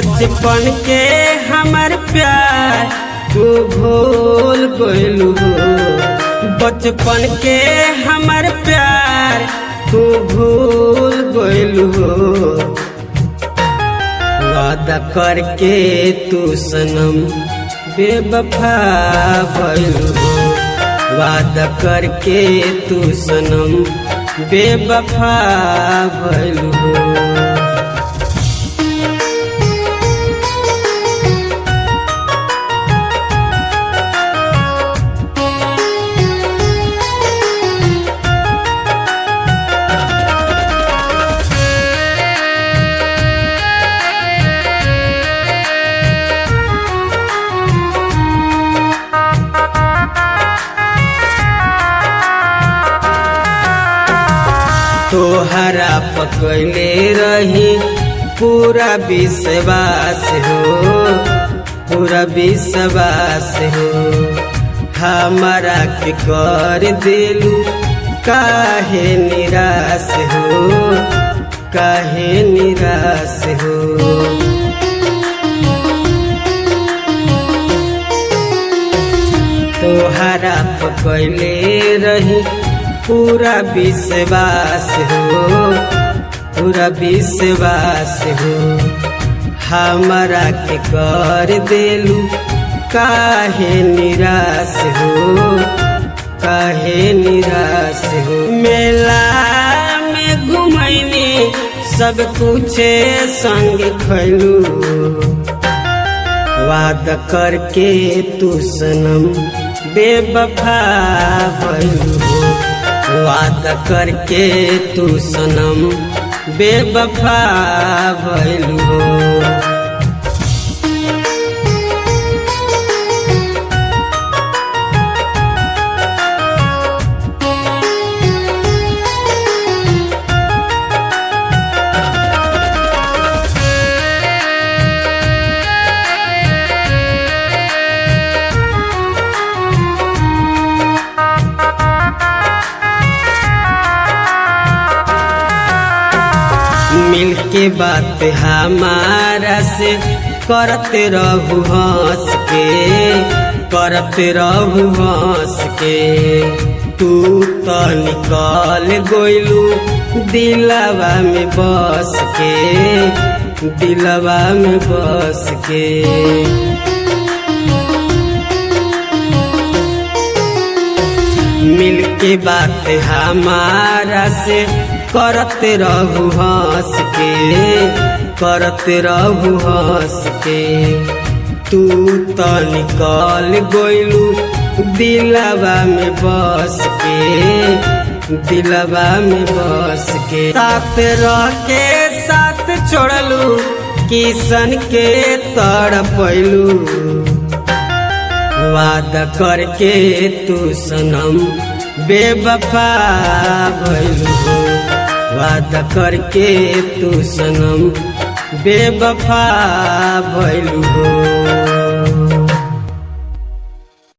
बचपन के हमर प्यार तू भूल गइलू हो। बचपन के हमर प्यार तू भूल गइलू हो। वादा करके तू सनम बेवफा भइलू हो। वादा करके तू सनम बेवफा भइलू हो। तोहरा पकड़ले रही पूरा विश्वास हो। पूरा विश्वास हो। हमारा के कर दिलू काहे निराश हो। काहे निराश हो। तोहरा पकड़ले रही पूरा विश्वास हो। पूरा विश्वास हो। हमारा के कर दिलू काहे निराश हो। काहे निराश हो। मेला में घुमैनी सब कुछ संग खैलू। वादा करके तू सनम बेवफा भइलू हो। वादा करके तू सनम बेवफा भइलू हो। मिल के बात हमारा से करते रहू हंस के। करते रहू हंस के। तू तो निकल गइलू दिलवा में बस के। दिलवा में बस के। मिल के बात हमारा से करते रहू हंस के। करते रहू हंस के। तू तो निकल गइलू दिलवा में बस के। दिलवा में बस के। साथ रह के साथ छोड़लू किसन के तड़पैलू। वादा करके तू सनम बेवफा भइलू हो। वादा करके तू सनम बेवफा भइलू हो।